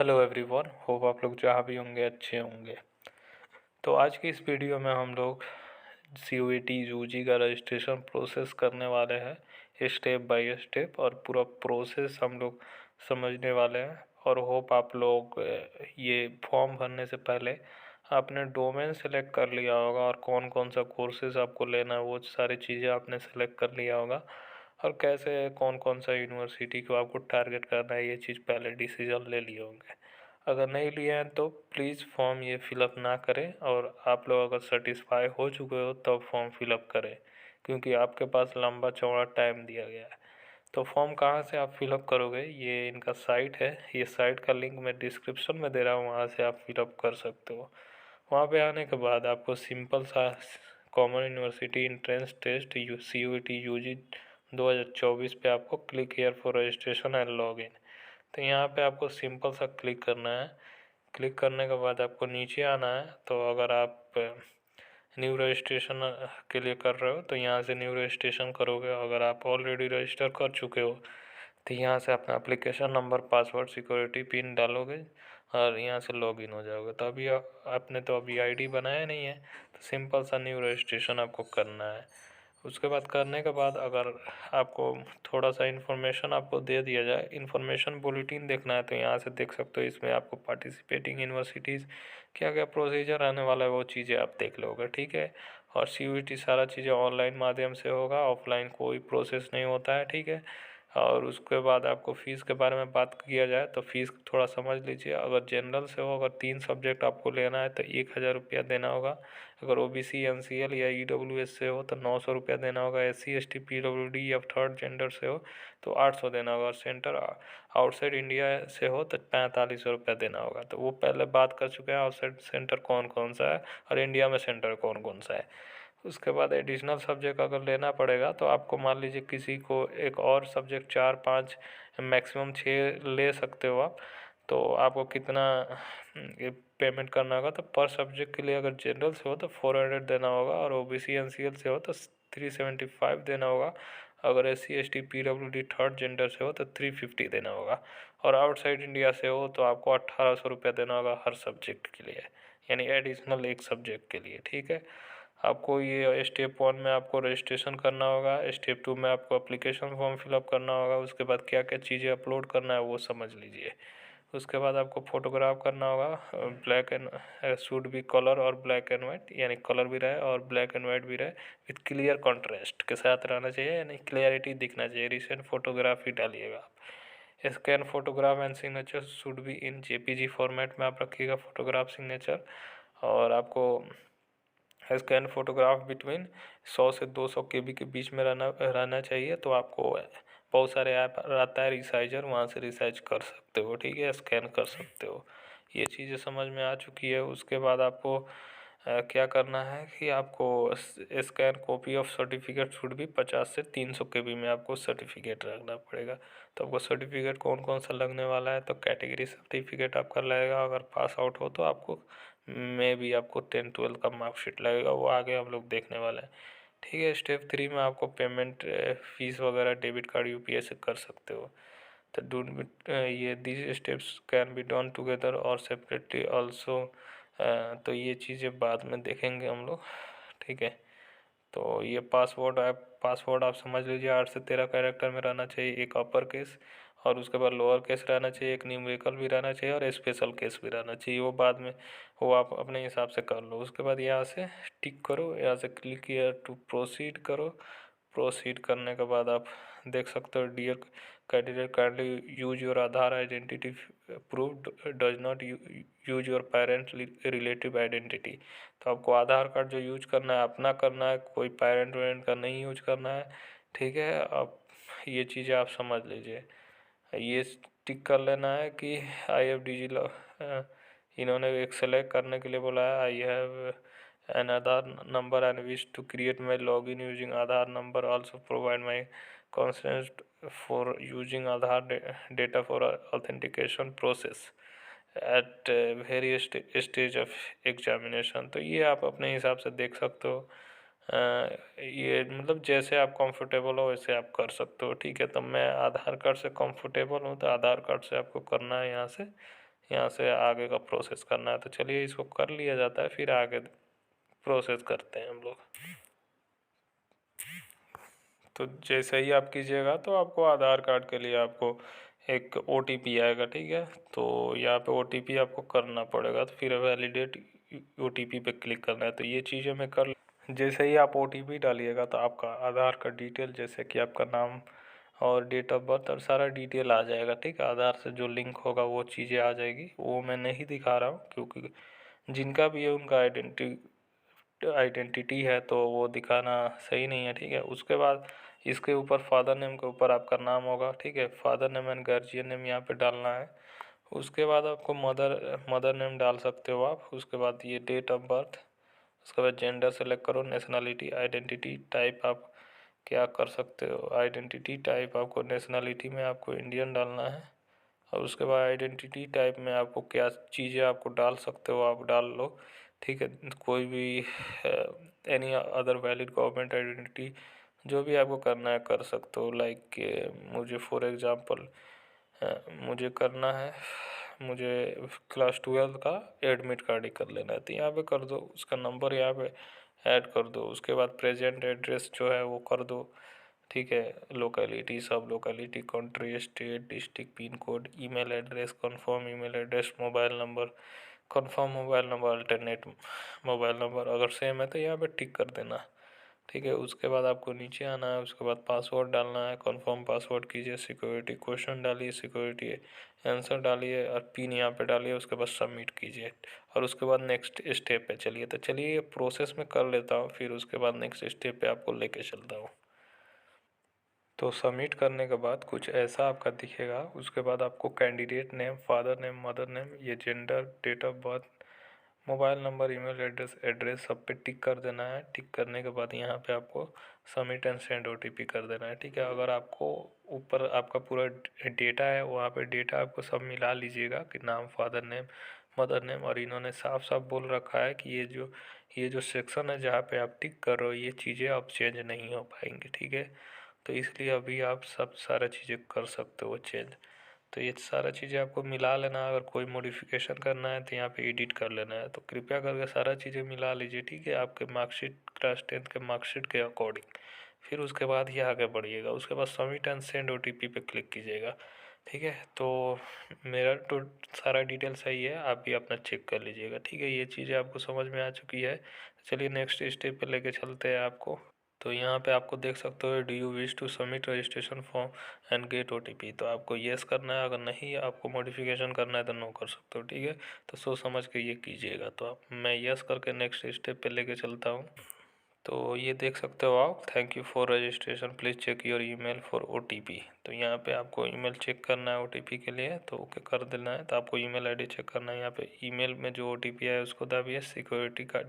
Hello everyone, hope आप लोग जहाँ भी होंगे अच्छे होंगे। तो आज की इस वीडियो में हम लोग CUET यूजी का रजिस्ट्रेशन प्रोसेस करने वाले हैं स्टेप बाय स्टेप, और पूरा प्रोसेस हम लोग समझने वाले हैं। और होप आप लोग ये फॉर्म भरने से पहले आपने डोमेन सेलेक्ट कर लिया होगा, और कौन कौन सा कोर्सेज आपको लेना है वो सारी चीज़ें आपने सेलेक्ट कर लिया होगा, और कैसे कौन कौन सा यूनिवर्सिटी को आपको टारगेट करना है ये चीज़ पहले डिसीजन ले लिए होंगे। अगर नहीं लिए हैं तो प्लीज़ फॉर्म ये फिलअप ना करें, और आप लोग अगर सेटिस्फाई हो चुके हो तब फॉर्म फिलअप करें, क्योंकि आपके पास लंबा चौड़ा टाइम दिया गया है। तो फॉर्म कहाँ से आप फिलअप करोगे, ये इनका साइट है, ये साइट का लिंक मैं डिस्क्रिप्शन में दे रहा हूँ, वहाँ से आप फिलअप कर सकते हो। वहाँ पे आने के बाद आपको सिंपल सा common university entrance test CUET UG 2024 पे आपको click here for registration and login. तो यहाँ पे आपको सिंपल सा क्लिक करना है। क्लिक करने के बाद आपको नीचे आना है। तो अगर आप न्यू रजिस्ट्रेशन के लिए कर रहे हो तो यहाँ से न्यू रजिस्ट्रेशन करोगे। अगर आप ऑलरेडी रजिस्टर कर चुके हो तो यहाँ से अपना application number, password, security pin डालोगे और यहाँ से लॉगिन हो जाओगे। तो अभी आपने तो अभी आईडी बनाया नहीं है, तो सिंपल सा न्यू रजिस्ट्रेशन आपको करना है। उसके बाद करने के बाद अगर आपको थोड़ा सा इन्फॉर्मेशन आपको दे दिया जाए, इन्फॉर्मेशन बुलेटिन देखना है तो यहाँ से देख सकते हो। इसमें आपको पार्टिसिपेटिंग यूनिवर्सिटीज़ क्या क्या प्रोसीजर रहने वाला है वो चीज़ें आप देख लोगे, ठीक है। और CUET सारा चीज़ें ऑनलाइन माध्यम से होगा, ऑफलाइन कोई प्रोसेस नहीं होता है, ठीक है। और उसके बाद आपको फ़ीस के बारे में बात किया जाए तो फ़ीस थोड़ा समझ लीजिए। अगर जनरल से हो, अगर 3 सब्जेक्ट आपको लेना है तो 1,000 रुपया देना होगा। अगर OBC NCL या EWS से हो तो 900 रुपया देना होगा। SC ST PWD या थर्ड जेंडर से हो तो 800 देना होगा। सेंटर आउटसाइड इंडिया से हो तो 4500 रुपया देना होगा। तो वो पहले बात कर चुके हैं, आउटसाइड सेंटर कौन कौन सा है और इंडिया में सेंटर कौन कौन सा है। उसके बाद एडिशनल सब्जेक्ट अगर लेना पड़ेगा तो आपको मान लीजिए किसी को एक और सब्जेक्ट 4-5 मैक्सिमम 6 ले सकते हो आप। तो आपको कितना ये पेमेंट करना होगा, तो पर सब्जेक्ट के लिए अगर जनरल से हो तो 400 देना होगा, और OBC NCL से हो तो 375 देना होगा। अगर SC ST PWD third gender से हो तो 350 देना होगा। और आउटसाइड इंडिया से हो तो आपको 1800 रुपया देना होगा हर सब्जेक्ट के लिए, यानी एडिशनल एक सब्जेक्ट के लिए, ठीक है। आपको ये स्टेप 1 में आपको रजिस्ट्रेशन करना होगा। स्टेप 2 में आपको एप्लीकेशन फॉर्म फिलअप करना होगा। उसके बाद क्या क्या चीज़ें अपलोड करना है वो समझ लीजिए। उसके बाद आपको फ़ोटोग्राफ करना होगा। Black and should be colour और ब्लैक एंड वाइट, यानी कलर भी रहे और ब्लैक एंड वाइट भी रहे, विथ क्लियर कॉन्ट्रास्ट के साथ रहना चाहिए, यानी क्लियरिटी दिखना चाहिए। रिसेंट फोटोग्राफी डालिएगा आप। Scan photograph and signature should be in JPG format में आप रखिएगा फोटोग्राफ सिग्नेचर। और आपको स्कैन फोटोग्राफ बिटवीन 100 से 200 KB के बीच में रहना चाहिए। तो आपको बहुत सारे ऐप आता है रिसाइजर, वहाँ से रिसाइज कर सकते हो, ठीक है, स्कैन कर सकते हो। ये चीज़ें समझ में आ चुकी है। उसके बाद आपको क्या करना है कि आपको scan copy of certificate should भी 50 से 300 KB में आपको सर्टिफिकेट रखना पड़ेगा। तो आपको सर्टिफिकेट कौन कौन सा लगने वाला है, तो कैटेगरी सर्टिफिकेट आपका लगेगा। अगर पास आउट हो तो आपको में भी आपको 10-12 का मार्कशीट लगेगा, वो आगे हम लोग देखने वाले हैं, ठीक है। स्टेप 3 में आपको पेमेंट फीस वगैरह डेबिट कार्ड UPI से कर सकते हो। तो ये this steps can be done together और सेपरेटली ऑल्सो। तो ये चीज़ें बाद में देखेंगे हम लोग, ठीक है। तो ये पासवर्ड आप समझ लीजिए 8 से 13 कैरेक्टर में रहना चाहिए, एक अपर केस और उसके बाद लोअर केस रहना चाहिए, एक न्यूमेरिकल भी रहना चाहिए और स्पेशल केस भी रहना चाहिए। वो बाद में वो आप अपने हिसाब से कर लो। उसके बाद यहाँ से टिक करो, यहाँ से क्लिक हियर टू प्रोसीड करो। प्रोसीड करने के बाद आप देख सकते हो, dear candidate kindly use your Aadhaar identity proof, does not use your parent relative identity. तो आपको आधार कार्ड जो यूज करना है अपना करना है, कोई पेरेंट वेरेंट का नहीं यूज करना है, ठीक है। अब ये चीज़ें आप समझ लीजिए। ये टिक कर लेना है कि आई हैव इन्होंने एक सेलेक्ट करने के लिए बोला है, I have an Aadhaar number and wish to create my log in using Aadhaar number, also provide my consent for using Aadhaar data for authentication process at various stage of examination। तो ये आप अपने हिसाब से देख सकते हो। ये मतलब जैसे आप कंफर्टेबल हो वैसे आप कर सकते हो, ठीक है। तो मैं आधार कार्ड से कंफर्टेबल हूँ तो आधार कार्ड से आपको करना है। यहाँ से यहाँ से आगे का प्रोसेस करना है। तो चलिए इसको कर लिया जाता है, फिर आगे प्रोसेस करते हैं हम लोग। तो जैसे ही आप कीजिएगा तो आपको आधार कार्ड के लिए आपको एक OTP आएगा, ठीक है। तो यहाँ पे OTP आपको करना पड़ेगा, तो फिर वैलिडेट OTP पे क्लिक करना है। तो ये चीज़ें मैं कर, जैसे ही आप OTP डालिएगा तो आपका आधार का डिटेल, जैसे कि आपका नाम और डेट ऑफ बर्थ और सारा डिटेल आ जाएगा, ठीक है। आधार से जो लिंक होगा वो चीज़ें आ जाएगी, वो मैं नहीं दिखा रहा हूँ क्योंकि जिनका भी है उनका आइडेंटिटी है तो वो दिखाना सही नहीं है, ठीक है। उसके बाद इसके ऊपर फादर नेम के ऊपर आपका नाम होगा, ठीक है। Father name and guardian name यहाँ पे डालना है। उसके बाद आपको मदर नेम डाल सकते हो आप। उसके बाद ये डेट ऑफ बर्थ, उसके बाद जेंडर सेलेक्ट करो, नेशनलिटी, आइडेंटिटी टाइप आप क्या कर सकते हो। आइडेंटिटी टाइप आपको नेशनलिटी में आपको इंडियन डालना है, और उसके बाद आइडेंटिटी टाइप में आपको क्या चीज़ें आपको डाल सकते हो आप डाल लो, ठीक है। कोई भी any other valid government identity जो भी आपको करना है कर सकते हो। लाइक मुझे फॉर एग्ज़ाम्पल मुझे करना है, मुझे क्लास 12 का एडमिट कार्ड ही कर लेना है, तो यहाँ पे कर दो। उसका नंबर यहाँ पे ऐड कर दो। उसके बाद प्रेजेंट एड्रेस जो है वो कर दो, ठीक है। लोकेलिटी, सब locality, country, state, district, pin code, email address, confirm email address, mobile number, confirm mobile number, alternate mobile number अगर सेम है तो यहाँ पे टिक कर देना, ठीक है। उसके बाद आपको नीचे आना है। उसके बाद पासवर्ड डालना है, कंफर्म पासवर्ड कीजिए, सिक्योरिटी क्वेश्चन डालिए, सिक्योरिटी आंसर डालिए और पिन यहाँ पे डालिए। उसके बाद सबमिट कीजिए और उसके बाद नेक्स्ट स्टेप पे चलिए। तो चलिए ये प्रोसेस में कर लेता हूँ, फिर उसके बाद नेक्स्ट स्टेप पे आपको लेके चलता हूँ। तो सबमिट करने के बाद कुछ ऐसा आपका दिखेगा। उसके बाद आपको candidate name, father name, mother name, ये gender, date of birth, mobile number, email address, सब पे टिक कर देना है। टिक करने के बाद यहाँ पे आपको सबमिट एंड सेंड OTP कर देना है, ठीक है। अगर आपको ऊपर आपका पूरा डेटा है, वहाँ पे डेटा आपको सब मिला लीजिएगा कि नाम, फादर नेम, मदर नेम, और इन्होंने साफ साफ बोल रखा है कि ये जो सेक्शन है जहाँ पे आप टिक कर रहे हो, ये चीज़ें अब चेंज नहीं हो पाएंगी, ठीक है। तो इसलिए अभी आप सब सारा चीज़ें कर सकते हो चेंज। तो ये सारा चीज़ें आपको मिला लेना। अगर कोई मॉडिफिकेशन करना है तो यहाँ पे एडिट कर लेना है। तो कृपया करके सारा चीज़ें मिला लीजिए, ठीक है, आपके मार्कशीट, क्लास 10 के मार्कशीट के अकॉर्डिंग। फिर उसके बाद ही आगे बढ़िएगा। उसके बाद सबमिट एंड सेंड OTP पे क्लिक कीजिएगा, ठीक है। तो मेरा तो सारा डिटेल सही है, आप भी अपना चेक कर लीजिएगा, ठीक है। ये चीज़ें आपको समझ में आ चुकी है। चलिए नेक्स्ट स्टेप पे लेके चलते हैं आपको। तो यहाँ पे आपको देख सकते हो, do you wish to submit registration form and get OTP। तो आपको येस करना है, अगर नहीं आपको मॉडिफिकेशन करना है तो नो कर सकते हो, ठीक है। तो सोच समझ के ये कीजिएगा। तो आप, मैं येस करके नेक्स्ट स्टेप पे लेके चलता हूँ। तो ये देख सकते हो आप, thank you for registration, please check your email for OTP। तो यहाँ पे आपको ईमेल चेक करना है OTP के लिए, तो ओके कर देना है। तो आपको ईमेल ID चेक करना है। यहाँ पे ईमेल में जो OTP है उसको दाबिए, सिक्योरिटी का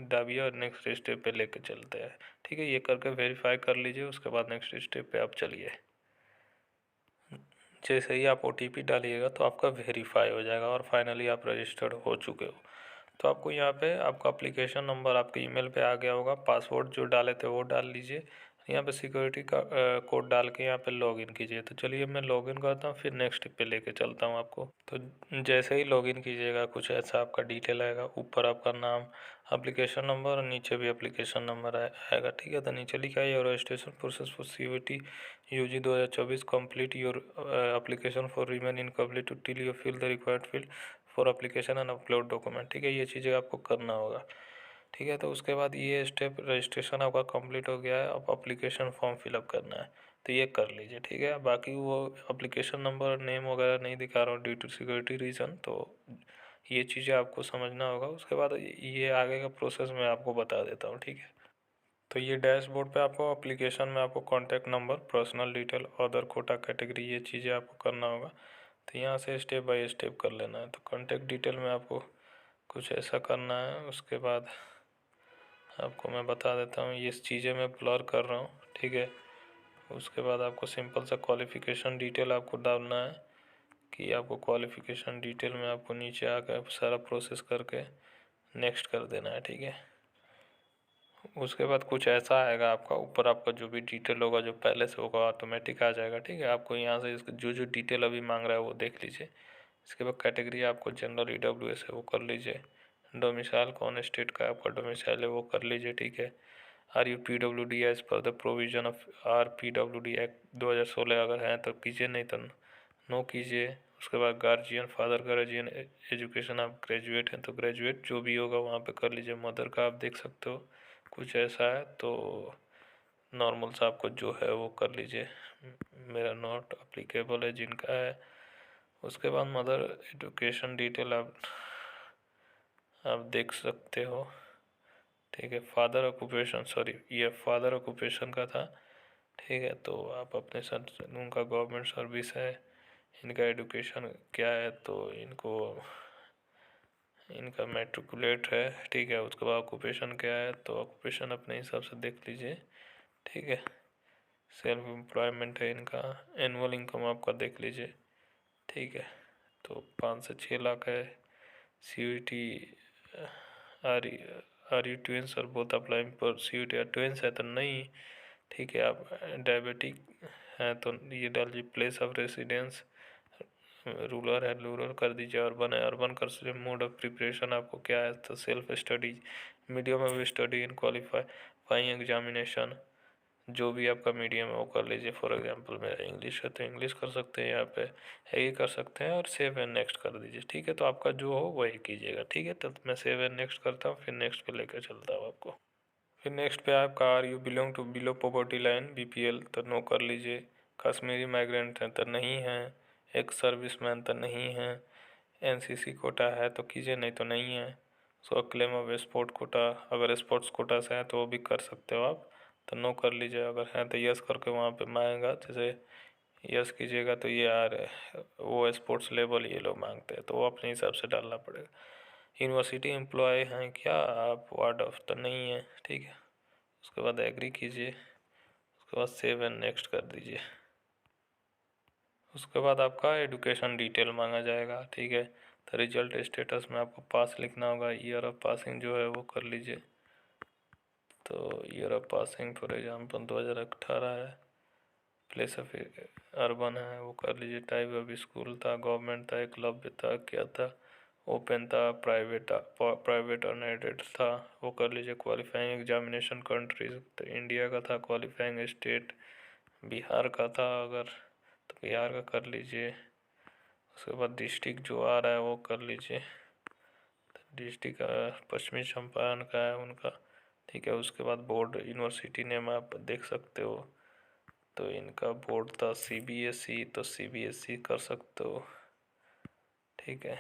दाबिए और नेक्स्ट स्टेप पे लेके चलते हैं, ठीक है। ये करके वेरीफाई कर लीजिए। उसके बाद नेक्स्ट स्टेप पे आप चलिए। जैसे ही आप OTP डालिएगा तो आपका वेरीफाई हो जाएगा और फाइनली आप रजिस्टर्ड हो चुके हो। तो आपको यहाँ पे आपका एप्लीकेशन नंबर आपके ईमेल पे आ गया होगा। पासवर्ड जो डाले थे वो डाल लीजिए। यहाँ पे सिक्योरिटी का कोड डाल के यहाँ पे लॉगिन कीजिए। तो चलिए मैं लॉगिन करता हूँ, फिर नेक्स्ट पे लेके चलता हूँ आपको। तो जैसे ही लॉगिन कीजिएगा कुछ ऐसा आपका डिटेल आएगा। ऊपर आपका नाम, एप्लीकेशन नंबर और नीचे भी एप्लीकेशन नंबर आएगा, ठीक है। तो नीचे लिखा है your registration process for CUET UG 2024 complete, your application for remain incomplete till you fill the required field for application and upload document, ठीक है। ये चीज़ें आपको करना होगा, ठीक है। तो उसके बाद ये स्टेप, रजिस्ट्रेशन आपका कंप्लीट हो गया है। अब एप्लीकेशन फॉर्म फिलअप करना है, तो ये कर लीजिए, ठीक है। बाकी वो एप्लीकेशन नंबर, नेम वगैरह नहीं दिखा रहा हूँ ड्यू टू सिक्योरिटी रीज़न, तो ये चीज़ें आपको समझना होगा। उसके बाद ये आगे का प्रोसेस मैं आपको बता देता हूँ, ठीक है। तो ये डैशबोर्ड पे आपको एप्लीकेशन में आपको contact number, personal detail, other quota category, ये चीज़ें आपको करना होगा। तो यहाँ से स्टेप बाय स्टेप कर लेना है। तो कॉन्टैक्ट डिटेल में आपको कुछ ऐसा करना है। उसके बाद आपको मैं बता देता हूँ, ये चीज़ें मैं ब्लर कर रहा हूँ, ठीक है। उसके बाद आपको सिंपल सा क्वालिफ़िकेशन डिटेल आपको डालना है कि आपको क्वालिफ़िकेशन डिटेल में आपको नीचे आकर सारा प्रोसेस करके नेक्स्ट कर देना है, ठीक है। उसके बाद कुछ ऐसा आएगा आपका ऊपर, आपका जो भी डिटेल होगा जो पहले से होगा ऑटोमेटिक आ जाएगा, ठीक है। आपको यहाँ से इसका जो जो डिटेल अभी मांग रहा है वो देख लीजिए। इसके बाद कैटेगरी आपको जनरल EWS है वो कर लीजिए। डोमिसाइल कौन स्टेट का आपका डोमिसाइल है वो कर लीजिए, ठीक है। Are you PWD as per the provision of RPWD act 2016 अगर हैं तो कीजिए, नहीं तो नो कीजिए। उसके बाद गार्जियन, फादर गार्जियन एजुकेशन, आप ग्रेजुएट हैं तो ग्रेजुएट जो भी होगा वहाँ पे कर लीजिए। मदर का आप देख सकते हो कुछ ऐसा है तो नॉर्मल सा आपको जो है वो कर लीजिए, मेरा नॉट अप्लीकेबल है जिनका है। उसके बाद मदर एजुकेशन डिटेल आप देख सकते हो, ठीक है। फादर ऑक्यूपेशन, सॉरी ये फादर ऑक्यूपेशन का था, ठीक है। तो आप अपने साथ उनका गवर्नमेंट सर्विस है, इनका एजुकेशन क्या है तो इनका मैट्रिकुलेट है, ठीक है। उसके बाद ऑक्यूपेशन क्या है तो ऑक्यूपेशन अपने हिसाब से देख लीजिए, ठीक है। सेल्फ एम्प्लॉयमेंट है इनका। एनुअल इनकम आपका देख लीजिए, ठीक है। तो 5 से 6 लाख है। CUET आर यू ट्विंस और बोथ अप्लाइंग फॉर CUET या ट्विंस है तो नहीं, ठीक है। आप डायबिटिक हैं तो ये डालिए। प्लेस ऑफ रेसिडेंस रूरल है, रूरल कर दीजिए। अर्बन है, अर्बन कर दीजिए। मोड ऑफ प्रिपरेशन आपको क्या है तो self study, medium of study in qualifying examination, जो भी आपका मीडियम है वो कर लीजिए। फॉर एग्जांपल मेरा इंग्लिश है तो इंग्लिश कर सकते हैं, यहाँ पे है ये कर सकते हैं, और सेव एंड नेक्स्ट कर दीजिए, ठीक है। तो आपका जो हो वही कीजिएगा, ठीक है। तो मैं सेव एंड नेक्स्ट करता हूँ, फिर नेक्स्ट पे लेकर चलता हूँ आपको। फिर नेक्स्ट पे आपका are you belong to below poverty line BPL तो नो कर लीजिए। कश्मीरी माइग्रेंट हैं तो नहीं हैं। एक्स सर्विसमैन तो नहीं हैं। NCC कोटा है तो कीजिए, नहीं तो नहीं है। सो क्लेम ऑफ स्पोर्ट कोटा, अगर स्पोर्ट्स कोटा से है तो वो भी कर सकते हो आप, तो नो कर लीजिए। अगर हैं तो यस करके वहाँ पे मांगेगा, जैसे यस कीजिएगा तो ये आ रहा है, वो स्पोर्ट्स लेवल ये लोग मांगते हैं तो वो अपने हिसाब से डालना पड़ेगा। यूनिवर्सिटी एम्प्लॉय हैं क्या आप, वार्ड ऑफ तो नहीं है, ठीक है। उसके बाद एग्री कीजिए, उसके बाद सेव एंड नेक्स्ट कर दीजिए। उसके बाद आपका एजुकेशन डिटेल मांगा जाएगा, ठीक है। तो रिजल्ट स्टेटस में आपको पास लिखना होगा। ईयर ऑफ पासिंग जो है वो कर लीजिए। तो year of passing for example 2018 है। प्लेस ऑफ अर्बन है वो कर लीजिए। टाइप ऑफ स्कूल था, गवर्नमेंट था, एकलव्य था, क्या था, ओपन था, प्राइवेट अनएडेड था, वो कर लीजिए। क्वालिफाइंग एग्जामिनेशन कंट्रीज तो इंडिया का था। क्वालिफाइंग स्टेट बिहार का था अगर तो बिहार का कर लीजिए। उसके बाद डिस्ट्रिक्ट जो आ रहा है वो कर लीजिए। डिस्ट्रिक्ट पश्चिमी चंपारण का है उनका, ठीक है। उसके बाद बोर्ड यूनिवर्सिटी नेम आप देख सकते हो, तो इनका बोर्ड था CBSE तो CBSE कर सकते हो, ठीक है।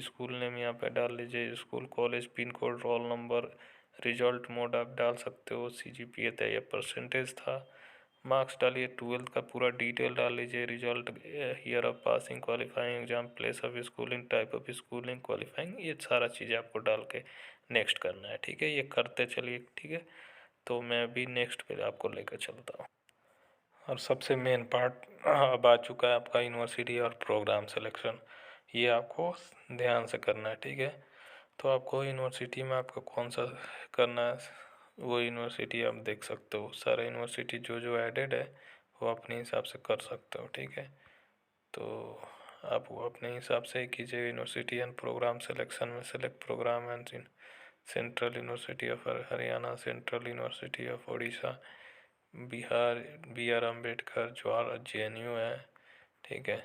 स्कूल नेम यहाँ पे डाल लीजिए। School, college, pin code, roll number, result mode आप डाल सकते हो। CGPA था या परसेंटेज था। मार्क्स डालिए, 12th का पूरा डिटेल डाल लीजिए। Result, year of passing, qualifying exam, place of schooling, type of schooling, qualifying, ये सारा चीज़ें आपको डाल के नेक्स्ट करना है, ठीक है। ये करते चलिए, ठीक है। तो मैं अभी नेक्स्ट पे आपको लेकर चलता हूँ। और सबसे मेन पार्ट अब आ चुका है आपका यूनिवर्सिटी और प्रोग्राम सिलेक्शन। ये आपको ध्यान से करना है, ठीक है। तो आपको यूनिवर्सिटी में आपको कौन सा करना है वो यूनिवर्सिटी आप देख सकते हो। सारा यूनिवर्सिटी जो जो एडेड है वो अपने हिसाब से कर सकते हो, ठीक है। तो आप वो अपने हिसाब से ही कीजिए। यूनिवर्सिटी एंड प्रोग्राम सिलेक्शन में select program and central university of Haryana, central university of Orissa, Bihar BR Ambedkar, Jawahar JNU है, ठीक है।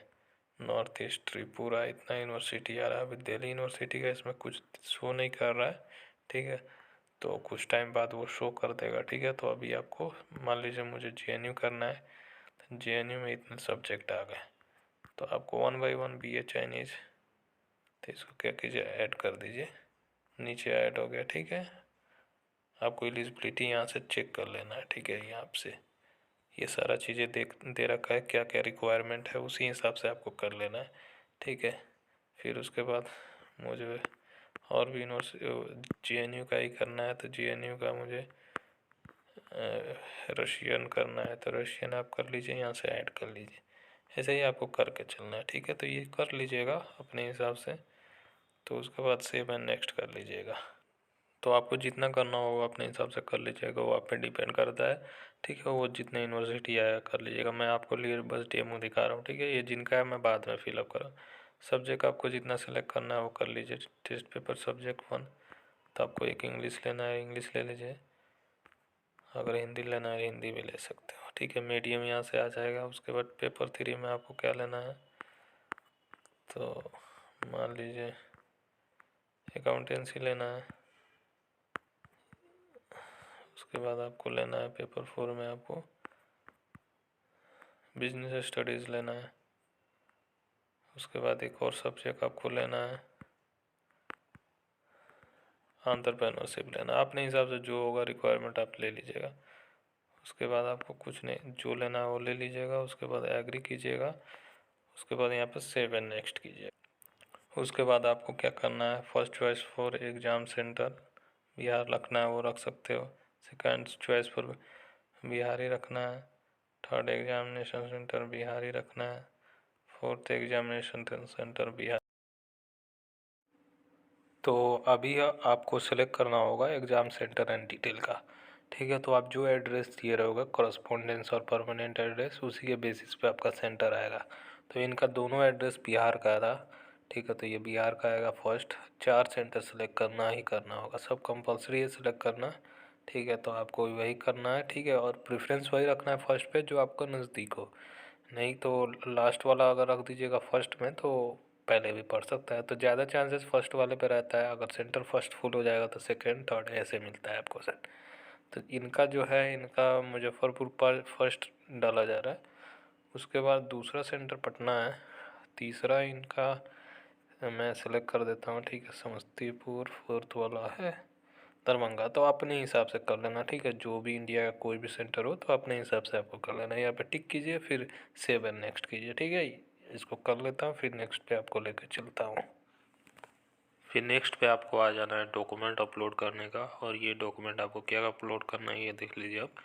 नॉर्थ ईस्ट त्रिपुरा, इतना यूनिवर्सिटी आ रहा है। अभी दिल्ली यूनिवर्सिटी का इसमें कुछ शो नहीं कर रहा है, ठीक है। तो कुछ टाइम बाद वो शो कर देगा, ठीक है। तो अभी आपको मान लीजिए मुझे JNU करना है, तो JNU में इतने सब्जेक्ट आ गए, तो आपको 1 by 1 BA चाइनीज़, तो इसको क्या कीजिए, ऐड कर दीजिए। नीचे ऐड हो गया, ठीक है। आपको एलिजिबिलिटी यहाँ से चेक कर लेना है, ठीक है। यहाँ से ये सारा चीज़ें दे रखा है, क्या क्या रिक्वायरमेंट है उसी हिसाब से आपको कर लेना है, ठीक है। फिर उसके बाद मुझे और भी JNU का ही करना है, तो JNU का मुझे रशियन करना है, तो रशियन आप कर लीजिए, यहाँ से ऐड कर लीजिए। ऐसे ही आपको करके चलना है, ठीक है। तो ये कर लीजिएगा अपने हिसाब से। तो उसके बाद सेव एंड नेक्स्ट कर लीजिएगा। तो आपको जितना करना होगा अपने हिसाब से कर लीजिएगा, वो आप पे डिपेंड करता है, ठीक है। वो जितने यूनिवर्सिटी आया कर लीजिएगा। मैं आपको लिए बस डेमो दिखा रहा हूँ, ठीक है। ये जिनका है मैं बाद में फिलअप करूँ। सब्जेक्ट आपको जितना सेलेक्ट करना है वो कर लीजिए। टेस्ट पेपर सब्जेक्ट 1, तो आपको एक इंग्लिश लेना है, इंग्लिश ले लीजिए। अगर हिंदी लेना है हिंदी भी ले सकते हो, ठीक है। मीडियम यहाँ से आ जाएगा। उसके बाद पेपर 3 में आपको क्या लेना है, तो मान लीजिए अकाउंटेंसी लेना है। उसके बाद आपको लेना है पेपर 4 में आपको बिजनेस स्टडीज़ लेना है। उसके बाद एक और सब्जेक्ट आपको लेना है एंटरप्रेन्योरशिप लेना है। अपने हिसाब से जो होगा रिक्वायरमेंट आप ले लीजिएगा। उसके बाद आपको कुछ नहीं, जो लेना है वो ले लीजिएगा। उसके बाद एग्री कीजिएगा। उसके बाद यहाँ पर सेव एंड नेक्स्ट कीजिएगा। उसके बाद आपको क्या करना है, first choice for exam centre Bihar रखना है वो रख सकते हो। सेकंड चॉइस फॉर बिहार ही रखना है। थर्ड एग्जामिनेशन सेंटर बिहार ही रखना है। Fourth examination centre Bihar. तो अभी आपको सेलेक्ट करना होगा एग्ज़ाम सेंटर एंड डिटेल का, ठीक है। तो आप जो एड्रेस दिए रहोगे कॉरस्पॉन्डेंस और परमानेंट एड्रेस, उसी के बेसिस पे आपका सेंटर आएगा। तो इनका दोनों एड्रेस बिहार का था, ठीक है। तो ये बिहार का आएगा फर्स्ट। 4 सेंटर सेलेक्ट करना ही करना होगा, सब कंपलसरी है सेलेक्ट करना, ठीक है। तो आपको वही करना है, ठीक है। और प्रेफरेंस वही रखना है फर्स्ट पे जो आपका नज़दीक हो। नहीं तो लास्ट वाला अगर रख दीजिएगा फर्स्ट में तो पहले भी पढ़ सकता है। तो ज़्यादा चांसेस फर्स्ट वाले पे रहता है। अगर सेंटर फर्स्ट फुल हो जाएगा तो सेकंड थर्ड ऐसे मिलता है आपको सेट। तो इनका जो है, इनका मुजफ्फरपुर पर फर्स्ट डाला जा रहा है। उसके बाद दूसरा सेंटर पटना है। तीसरा इनका मैं सेलेक्ट कर देता हूँ, ठीक है। समस्तीपुर फोर्थ वाला है दरभंगा। तो अपने हिसाब से कर लेना, ठीक है। जो भी इंडिया का कोई भी सेंटर हो तो अपने हिसाब से आपको कर लेना है। यहाँ पे टिक कीजिए, फिर सेव एंड नेक्स्ट कीजिए, ठीक है। इसको कर लेता हूँ, फिर नेक्स्ट पे आपको लेकर चलता हूँ। फिर नेक्स्ट पे आपको आ जाना है डॉक्यूमेंट अपलोड करने का। और ये डॉक्यूमेंट आपको क्या अपलोड करना है ये देख लीजिए आप।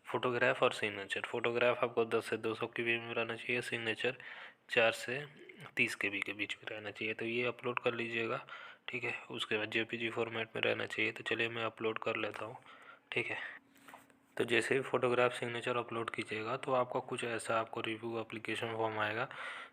फ़ोटोग्राफ और सिग्नेचर। फ़ोटोग्राफ आपको 10 से 200 के बी में रहना चाहिए। सिग्नेचर 4 से 30 के बी के बीच में रहना चाहिए। तो ये अपलोड कर लीजिएगा, ठीक है। उसके बाद जेपीजी फॉर्मेट में रहना चाहिए। तो चलिए मैं अपलोड कर लेता हूँ, ठीक है। तो जैसे ही फ़ोटोग्राफ सिग्नेचर अपलोड कीजिएगा तो आपका कुछ ऐसा आपको रिव्यू एप्लीकेशन फॉर्म आएगा,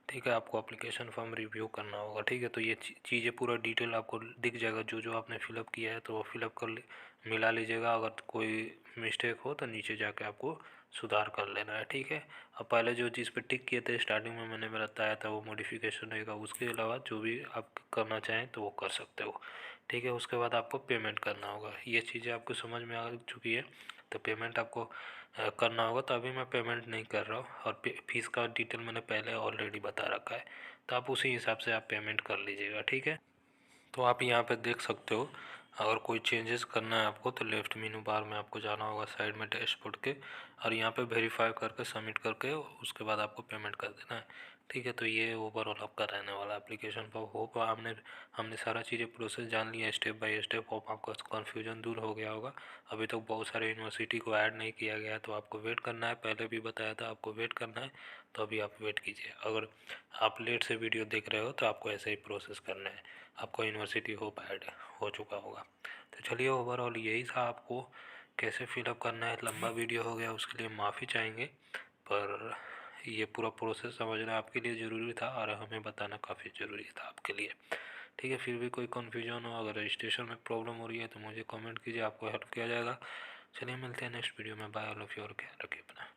ठीक है। आपको एप्लीकेशन फॉर्म रिव्यू करना होगा, ठीक है। तो ये चीज़ें पूरा डिटेल आपको दिख जाएगा, जो जो आपने फिलअप किया है तो वो फिलअप कर मिला लीजिएगा। अगर कोई मिस्टेक हो तो नीचे जाके आपको सुधार कर लेना है, ठीक है। अब पहले जो चीज़ पे टिक किए थे स्टार्टिंग में मैंने बताया था वो मॉडिफिकेशन रहेगा। उसके अलावा जो भी आप करना चाहें तो वो कर सकते हो, ठीक है। उसके बाद आपको पेमेंट करना होगा। ये चीज़ें आपको समझ में आ चुकी है। तो पेमेंट आपको करना होगा। तो अभी मैं पेमेंट नहीं कर रहा हूँ और फीस का डिटेल मैंने पहले ऑलरेडी बता रखा है। तो आप उसी हिसाब से आप पेमेंट कर लीजिएगा, ठीक है। तो आप यहाँ पे देख सकते हो, अगर कोई चेंजेस करना है आपको तो लेफ़्ट मेनू बार में आपको जाना होगा साइड में डैशबोर्ड के, और यहाँ पे वेरीफाई करके सबमिट करके उसके बाद आपको पेमेंट कर देना है, ठीक है। तो ये ओवरऑल आपका रहने वाला एप्लीकेशन पर। होप हमने सारा चीज़ें प्रोसेस जान लिया स्टेप बाय स्टेप। होप आपका कन्फ्यूजन दूर हो गया होगा। अभी तक बहुत सारे यूनिवर्सिटी को ऐड नहीं किया गया है तो आपको वेट करना है। पहले भी बताया था आपको वेट करना है, तो अभी आप वेट कीजिए। अगर आप लेट से वीडियो देख रहे हो तो आपको ऐसे ही प्रोसेस करना है। आपको यूनिवर्सिटी होप ऐड हो चुका होगा। तो चलिए ओवरऑल यही था, आपको कैसे फिलअप करना है। लंबा वीडियो हो गया उसके लिए माफ़ी चाहेंगे, पर ये पूरा प्रोसेस समझना आपके लिए ज़रूरी था और हमें बताना काफ़ी ज़रूरी था आपके लिए, ठीक है। फिर भी कोई कन्फ्यूजन हो, अगर रजिस्ट्रेशन में प्रॉब्लम हो रही है तो मुझे कमेंट कीजिए, आपको हेल्प किया जाएगा। चलिए मिलते हैं नेक्स्ट वीडियो में। बाय ऑल ऑफ यू और ख्याल रखिए अपना।